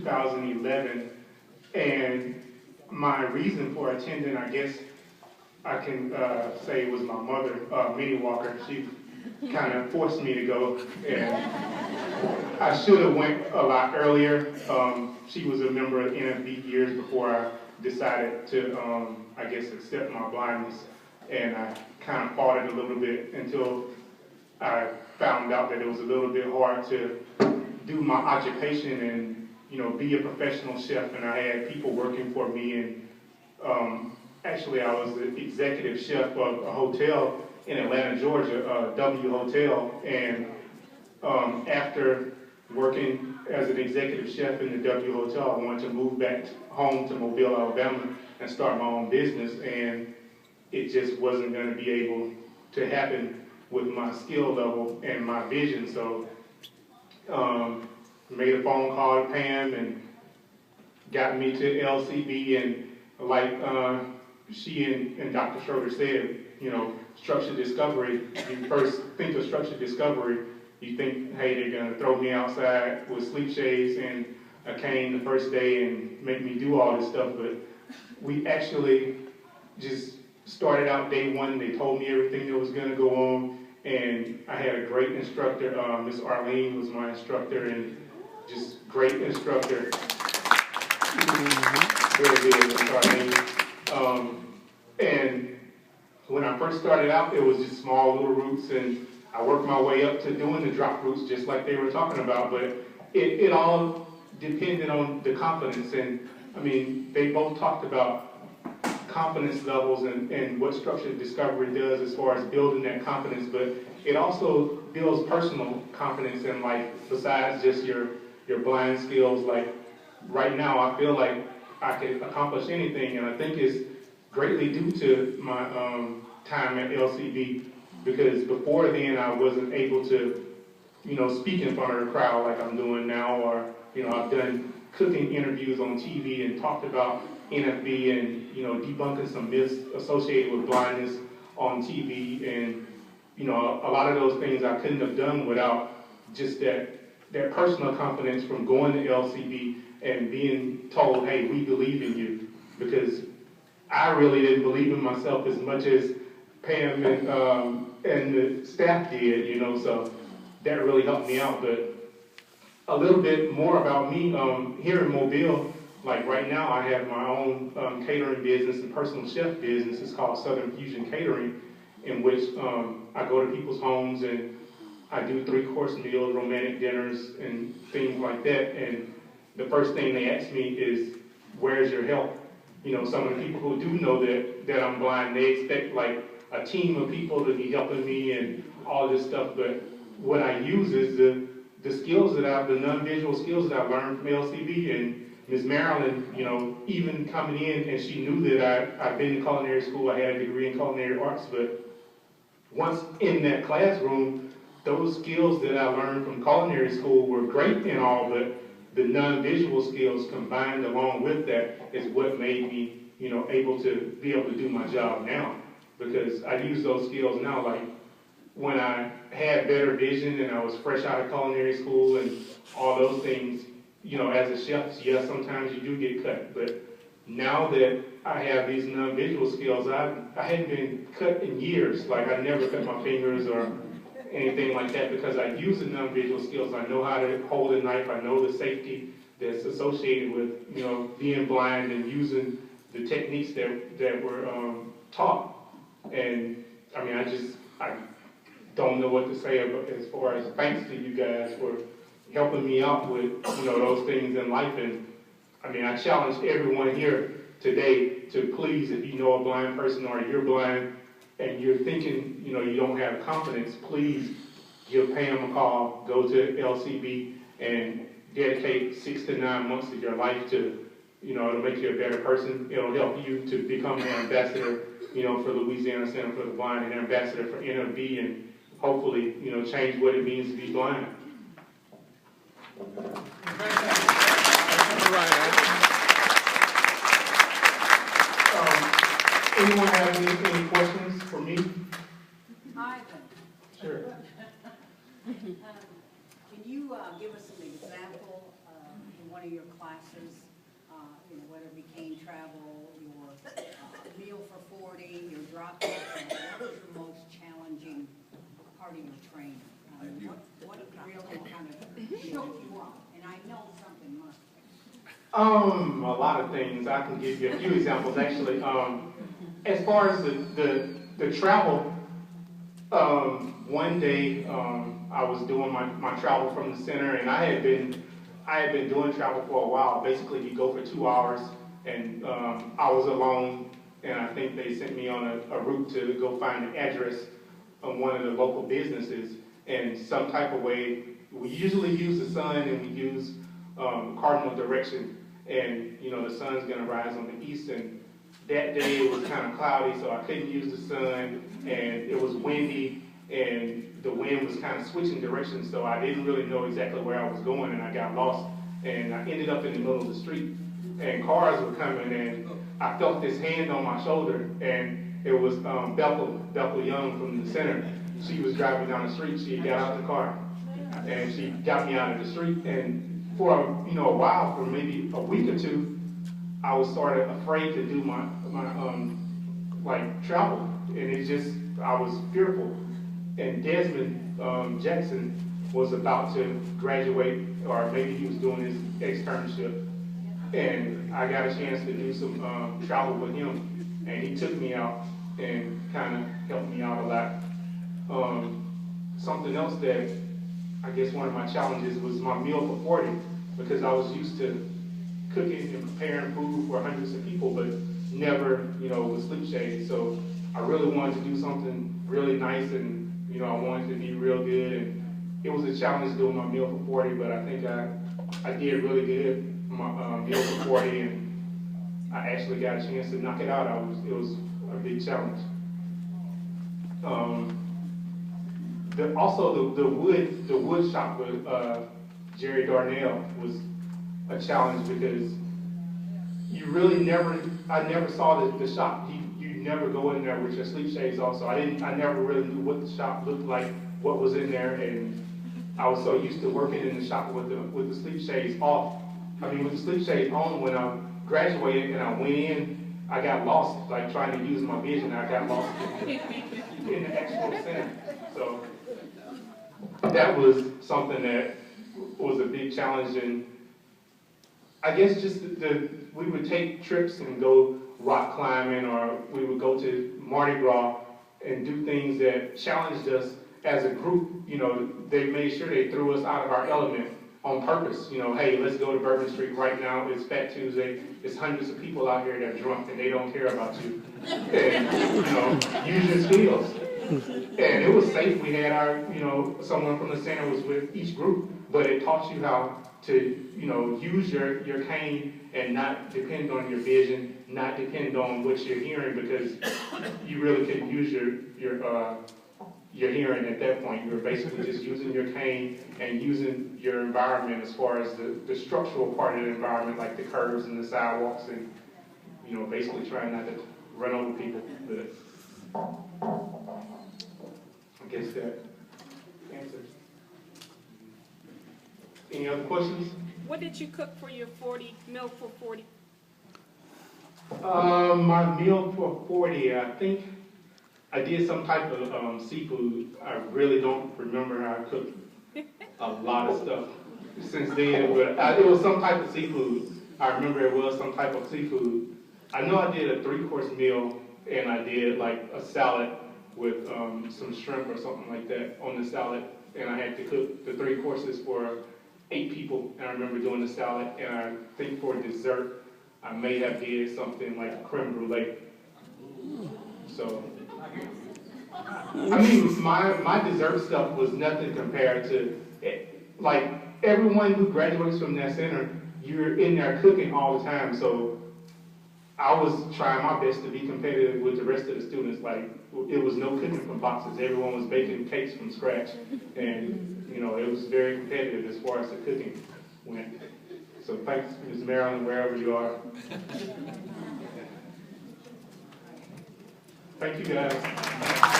2011, and my reason for attending, I guess I can say it was my mother, Minnie Walker. She kind of forced me to go, and I should have went a lot earlier. She was a member of NFB years before I decided to, I guess, accept my blindness, and I kind of fought it a little bit until I found out that it was a little bit hard to do my occupation and, you know, be a professional chef. And I had people working for me, and actually I was the executive chef of a hotel in Atlanta, Georgia, W Hotel. And after working as an executive chef in the W Hotel, I wanted to move back home to Mobile, Alabama, and start my own business. And it just wasn't going to be able to happen with my skill level and my vision. So made a phone call to Pam and got me to LCB, and like she and Dr. Schroeder said, you know, structured discovery, you first think of structured discovery, you think, hey, they're gonna throw me outside with sleep shades and a cane the first day and make me do all this stuff, but we actually just started out day one. They told me everything that was gonna go on, and I had a great instructor. Miss Arlene was my instructor, and just great instructor. Very good, Miss Arlene. And when I first started out, it was just small little routes, and I worked my way up to doing the drop routes just like they were talking about, but it all depended on the confidence. And I mean, they both talked about confidence levels and what structured discovery does as far as building that confidence, but it also builds personal confidence in life besides just your blind skills. Like right now, I feel like I can accomplish anything, and I think it's greatly due to my time at LCB, because before then I wasn't able to, you know, speak in front of the crowd like I'm doing now, or, you know, I've done cooking interviews on TV and talked about NFB and, you know, debunking some myths associated with blindness on TV, and, you know, a lot of those things I couldn't have done without just that personal confidence from going to LCB and being told, hey, we believe in you, because I really didn't believe in myself as much as Pam and the staff did, you know, so that really helped me out. But a little bit more about me, here in Mobile, like right now I have my own catering business and personal chef business. It's called Southern Fusion Catering, in which I go to people's homes and I do 3-course meals, romantic dinners, and things like that. And the first thing they ask me is, where's your help? You know, some of the people who do know that I'm blind, they expect like a team of people to be helping me and all this stuff. But what I use is the skills that the non-visual skills that I learned from LCB. And Ms. Marilyn, you know, even coming in, and she knew that I've been to culinary school, I had a degree in culinary arts, but once in that classroom, those skills that I learned from culinary school were great and all, but the non-visual skills combined along with that is what made me, you know, able to do my job now. Because I use those skills now, like when I had better vision and I was fresh out of culinary school and all those things, you know, as a chef, yes, sometimes you do get cut, but now that I have these non-visual skills, I hadn't been cut in years. Like I never cut my fingers or anything like that, because I use the non-visual skills. I know how to hold a knife. I know the safety that's associated with, you know, being blind and using the techniques that were taught. And I mean, I don't know what to say about, as far as thanks to you guys for helping me out with, you know, those things in life. And I mean, I challenge everyone here today to please, if you know a blind person or you're blind and you're thinking, you know, you don't have confidence, please give Pam a call, go to LCB and dedicate 6 to 9 months of your life to, you know, it'll make you a better person. It'll help you to become an ambassador, you know, for Louisiana Center for the Blind, and ambassador for NFB, and hopefully, you know, change what it means to be blind. Anyone have any questions for me? Ivan. Sure. Can you give us an example in one of your classes classes, whether it be cane travel, your meal for 40, your drop off, what is the most challenging part of your training? What really kind of shook you up? And I know something must. A lot of things. I can give you a few examples actually. As far as the travel, one day I was doing my travel from the center, and I had been doing travel for a while. Basically, you go for 2 hours, and I was alone, and I think they sent me on a route to go find an address of one of the local businesses. And some type of way, we usually use the sun, and we use cardinal direction, and the sun's going to rise on the east, and that day it was kind of cloudy, so I couldn't use the sun, and it was windy, and the wind was kind of switching directions, so I didn't really know exactly where I was going, and I got lost, and I ended up in the middle of the street, and cars were coming, and I felt this hand on my shoulder, and it was Bethel Young from the center. She was driving down the street. She got out the car, and she got me out of the street, and for a while, for maybe a week or two, I was sort of afraid to do my travel, and I was fearful. And Desmond Jackson was about to graduate, or maybe he was doing his externship, and I got a chance to do some travel with him, and he took me out and kind of helped me out a lot. Something else that I guess one of my challenges was my meal for 40, because I was used to cooking and preparing food for hundreds of people, but never, with sleep shades. So I really wanted to do something really nice, and I wanted to be real good, and it was a challenge doing my meal for 40, but I think I did really good my meal for 40, and I actually got a chance to knock it out. It was a big challenge. Also the wood shop with Jerry Darnell was a challenge, because you really I never saw the shop. You never go in there with your sleep shades off, so I never really knew what the shop looked like, what was in there, and I was so used to working in the shop with the sleep shades off. With the sleep shades on. When I graduated and I went in, I got lost, like trying to use my vision. I got lost in the actual center. So that was something that was a big challenge, and I guess just we would take trips and go rock climbing, or we would go to Mardi Gras and do things that challenged us as a group. They made sure they threw us out of our element on purpose. Hey, let's go to Bourbon Street right now. It's Fat Tuesday. It's hundreds of people out here that are drunk, and they don't care about you. And, use your skills. And it was safe. We had our, someone from the center was with each group, but it taught you how to, use your cane and not depend on your vision, not depend on what you're hearing, because you really couldn't use your hearing at that point. You were basically just using your cane and using your environment as far as the structural part of the environment, like the curbs and the sidewalks, and basically trying not to run over people. But I guess that answers. Any other questions? What did you cook for your meal for 40? My meal for 40, I think I did some type of seafood. I really don't remember how I cooked a lot of stuff since then, but it was some type of seafood. I remember it was some type of seafood. I know I did a 3-course meal, and I did like a salad with some shrimp or something like that on the salad, and I had to cook the 3 courses for 8 people, and I remember doing the salad, and I think for dessert, I may have did something like creme brulee. So, my dessert stuff was nothing compared to, like, everyone who graduates from that center, you're in there cooking all the time, so I was trying my best to be competitive with the rest of the students. Like, it was no cooking from boxes. Everyone was baking cakes from scratch, and it was very competitive as far as the cooking went. So thanks, Ms. Marilyn, wherever you are. Thank you, guys.